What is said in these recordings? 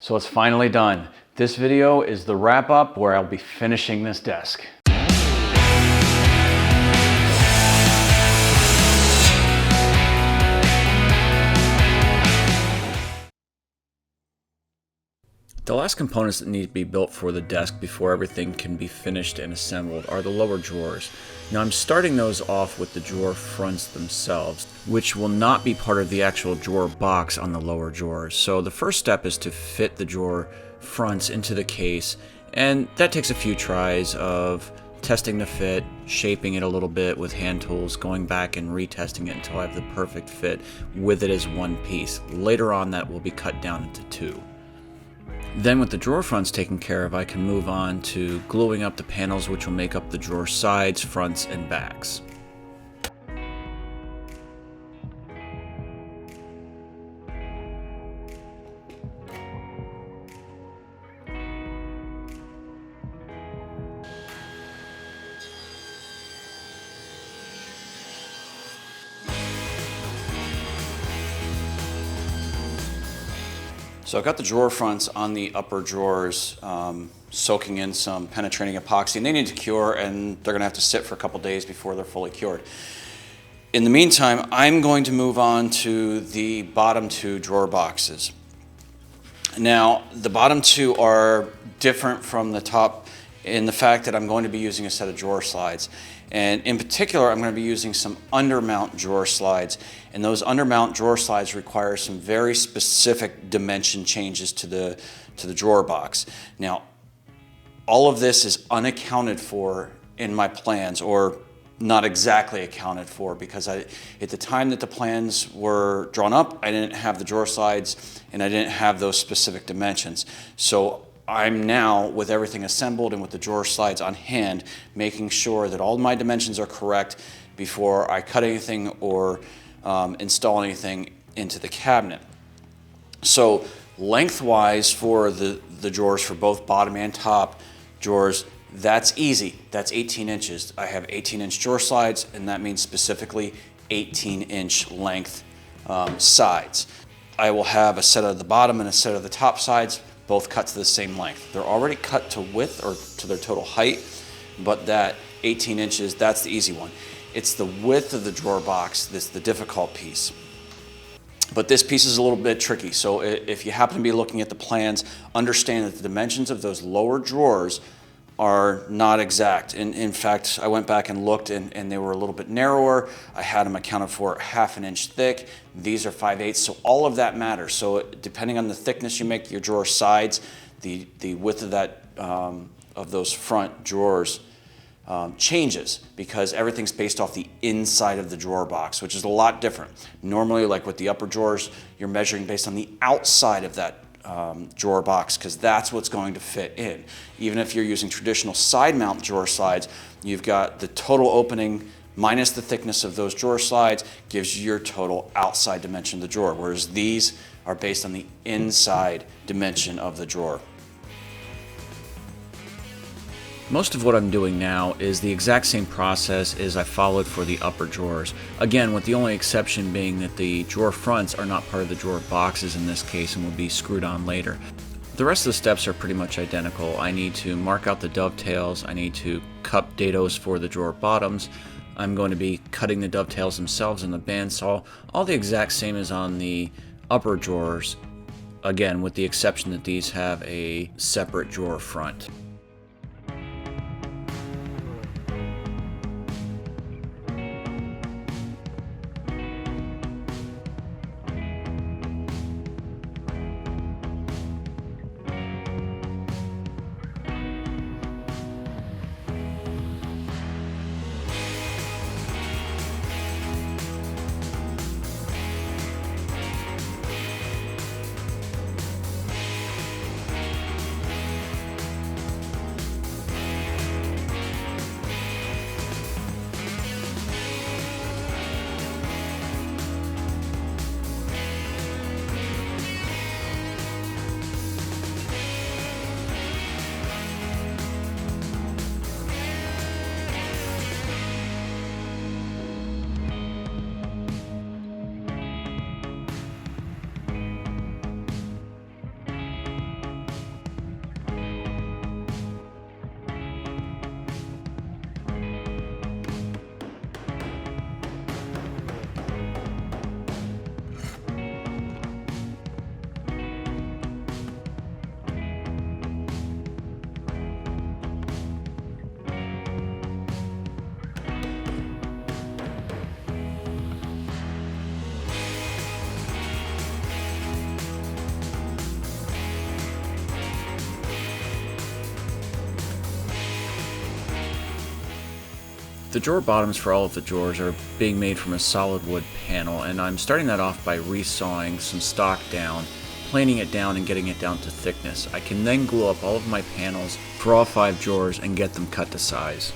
So it's finally done. This video is the wrap up where I'll be finishing this desk. The last components that need to be built for the desk before everything can be finished and assembled are the lower drawers. Now I'm starting those off with the drawer fronts themselves, which will not be part of the actual drawer box on the lower drawers. So the first step is to fit the drawer fronts into the case, and that takes a few tries of testing the fit, shaping it a little bit with hand tools, going back and retesting it until I have the perfect fit with it as one piece. Later on that will be cut down into two. Then with the drawer fronts taken care of, I can move on to gluing up the panels which will make up the drawer sides, fronts, and backs. So I've got the drawer fronts on the upper drawers soaking in some penetrating epoxy, and they need to cure, and they're going to have to sit for a couple days before they're fully cured. In the meantime, I'm going to move on to the bottom two drawer boxes. Now, the bottom two are different from the top in the fact that I'm going to be using a set of drawer slides. And in particular, I'm going to be using some undermount drawer slides. And those undermount drawer slides require some very specific dimension changes to the drawer box. Now, all of this is unaccounted for in my plans, or not exactly accounted for, because at the time that the plans were drawn up, I didn't have the drawer slides and I didn't have those specific dimensions. So I'm now, with everything assembled and with the drawer slides on hand, making sure that all my dimensions are correct before I cut anything or install anything into the cabinet. So lengthwise for the drawers for both bottom and top drawers, that's easy. That's 18 inches. I have 18-inch drawer slides, and that means specifically 18-inch length sides. I will have a set of the bottom and a set of the top sides, both cut to the same length. They're already cut to width or to their total height, but that 18 inches, that's the easy one. It's the width of the drawer box that's the difficult piece. But this piece is a little bit tricky, so if you happen to be looking at the plans, understand that the dimensions of those lower drawers are not exact. In fact, I went back and looked, and they were a little bit narrower. I had them accounted for 1/2 inch thick. These are 5/8, so all of that matters. So depending on the thickness you make your drawer sides, the width of that of those front drawers changes, because everything's based off the inside of the drawer box, which is a lot different. Normally, like with the upper drawers, you're measuring based on the outside of that drawer box, because that's what's going to fit in. Even if you're using traditional side mount drawer slides, you've got the total opening minus the thickness of those drawer slides gives you your total outside dimension of the drawer, whereas these are based on the inside dimension of the drawer. Most of what I'm doing now is the exact same process as I followed for the upper drawers. Again, with the only exception being that the drawer fronts are not part of the drawer boxes in this case and will be screwed on later. The rest of the steps are pretty much identical. I need to mark out the dovetails, I need to cut dados for the drawer bottoms, I'm going to be cutting the dovetails themselves in the bandsaw, all the exact same as on the upper drawers, again with the exception that these have a separate drawer front. The drawer bottoms for all of the drawers are being made from a solid wood panel, and I'm starting that off by resawing some stock down, planing it down and getting it down to thickness. I can then glue up all of my panels for all 5 drawers and get them cut to size.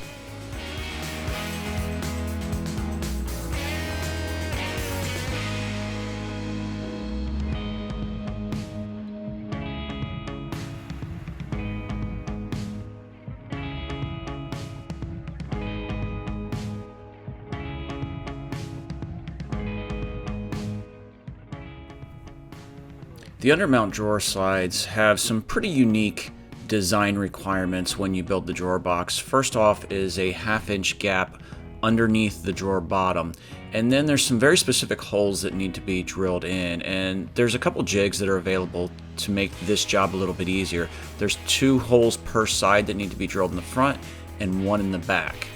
The Undermount drawer slides have some pretty unique design requirements when you build the drawer box. First off is a 1/2 inch gap underneath the drawer bottom, and then there's some very specific holes that need to be drilled in, and there's a couple jigs that are available to make this job a little bit easier. There's 2 holes per side that need to be drilled in the front and 1 in the back.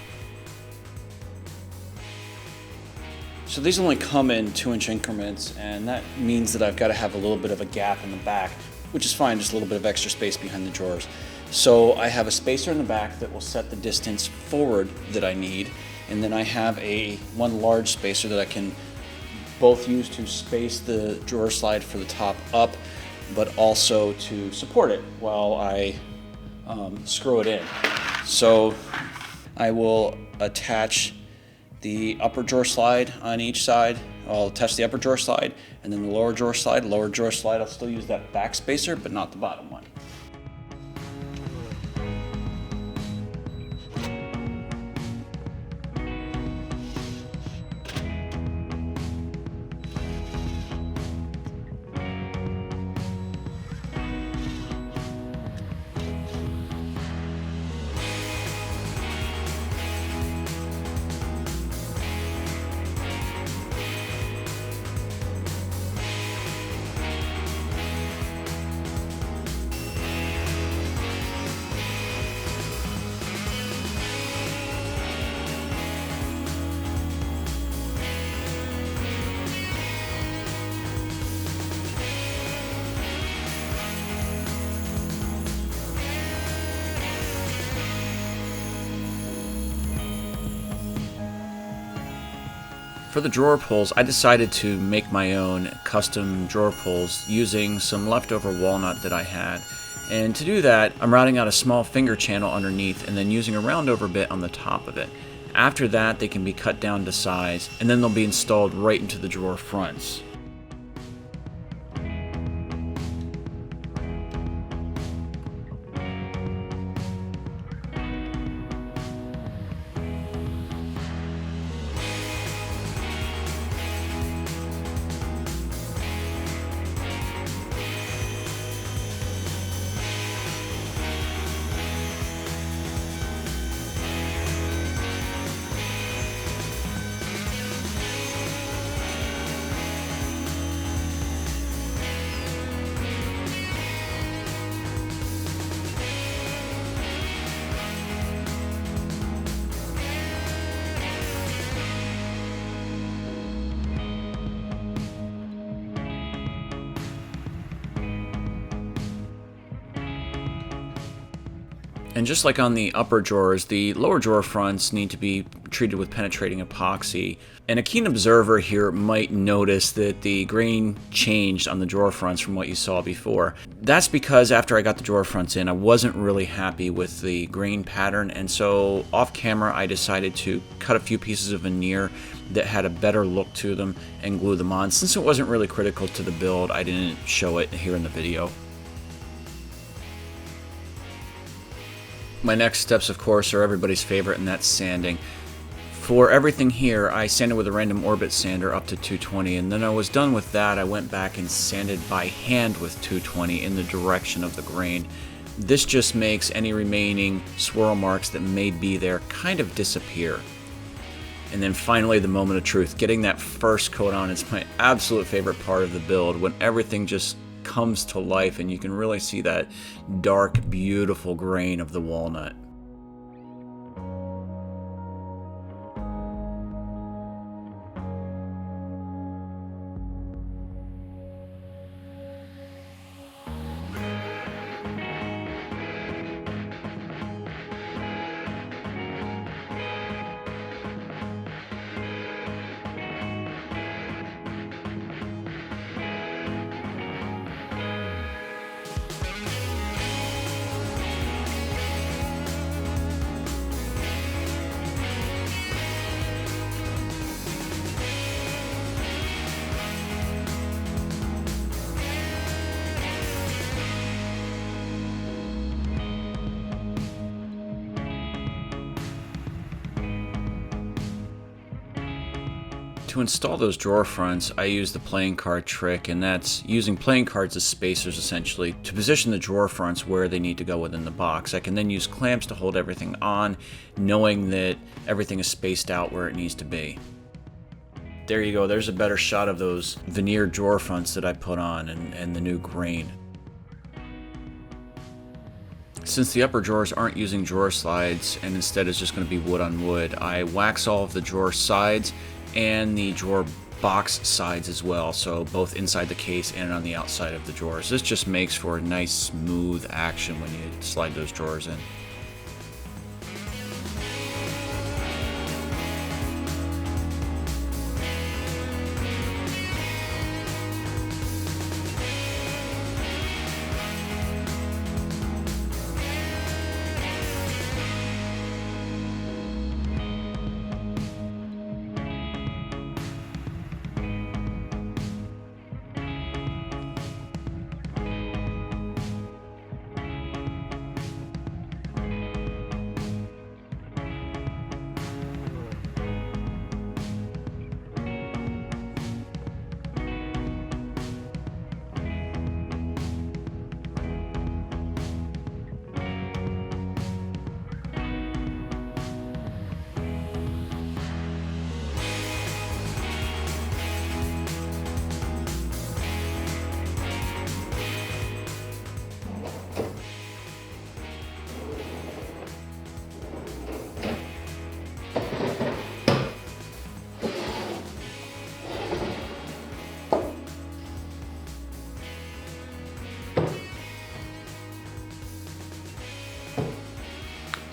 So these only come in 2-inch increments, and that means that I've got to have a little bit of a gap in the back, which is fine, just a little bit of extra space behind the drawers. So I have a spacer in the back that will set the distance forward that I need, and then I have one large spacer that I can both use to space the drawer slide for the top up, but also to support it while I screw it in. So I will attach the upper drawer slide on each side. I'll attach the upper drawer slide, and then the lower drawer slide. Lower drawer slide, I'll still use that back spacer, but not the bottom one. For the drawer pulls, I decided to make my own custom drawer pulls using some leftover walnut that I had. And to do that, I'm routing out a small finger channel underneath and then using a roundover bit on the top of it. After that, they can be cut down to size, and then they'll be installed right into the drawer fronts. And just like on the upper drawers, the lower drawer fronts need to be treated with penetrating epoxy. And a keen observer here might notice that the grain changed on the drawer fronts from what you saw before. That's because after I got the drawer fronts in, I wasn't really happy with the grain pattern, and so off camera I decided to cut a few pieces of veneer that had a better look to them and glue them on. Since it wasn't really critical to the build, I didn't show it here in the video. My next steps, of course, are everybody's favorite, and that's sanding. For everything here, I sanded with a random orbit sander up to 220, and then I was done with that, I went back and sanded by hand with 220 in the direction of the grain. This just makes any remaining swirl marks that may be there kind of disappear. And then finally, the moment of truth. Getting that first coat on is my absolute favorite part of the build, when everything just comes to life and you can really see that dark, beautiful grain of the walnut. To install those drawer fronts, I use the playing card trick, and that's using playing cards as spacers essentially to position the drawer fronts where they need to go within the box. I can then use clamps to hold everything on, knowing that everything is spaced out where it needs to be. There you go, there's a better shot of those veneer drawer fronts that I put on and the new grain. Since the upper drawers aren't using drawer slides and instead it's just going to be wood on wood, I wax all of the drawer sides and the drawer box sides as well, so both inside the case and on the outside of the drawers. This just makes for a nice smooth action when you slide those drawers in.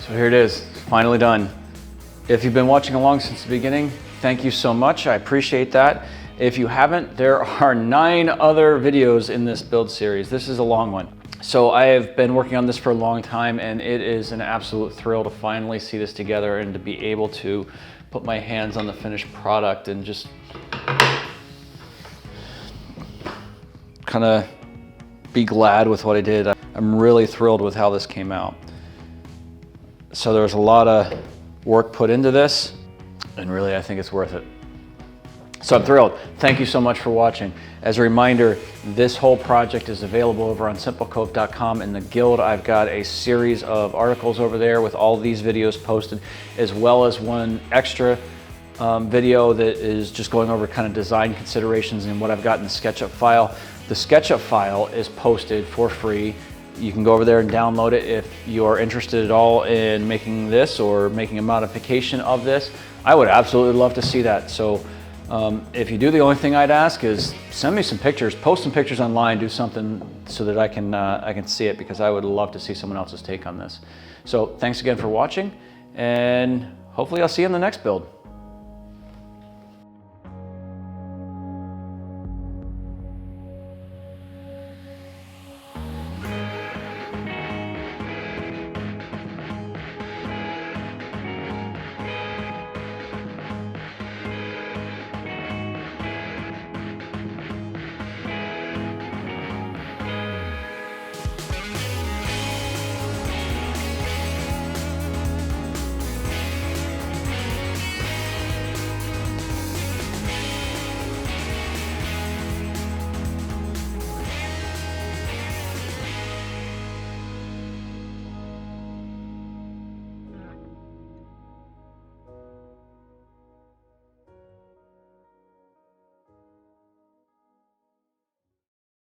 So here it is, finally done. If you've been watching along since the beginning, thank you so much. I appreciate that. If you haven't, there are 9 other videos in this build series. This is a long one. So I have been working on this for a long time, and it is an absolute thrill to finally see this together and to be able to put my hands on the finished product and just kind of be glad with what I did. I'm really thrilled with how this came out. So there's a lot of work put into this, and really I think it's worth it. So I'm thrilled. Thank you so much for watching. As a reminder, this whole project is available over on simplecove.com. In the Guild, I've got a series of articles over there with all these videos posted, as well as one extra video that is just going over kind of design considerations and what I've got in the SketchUp file. The SketchUp file is posted for free. You can go over there and download it if you are interested at all in making this or making a modification of this. I would absolutely love to see that. So if you do, the only thing I'd ask is send me some pictures, post some pictures online, do something so that I can see it, because I would love to see someone else's take on this. So thanks again for watching, and hopefully I'll see you in the next build.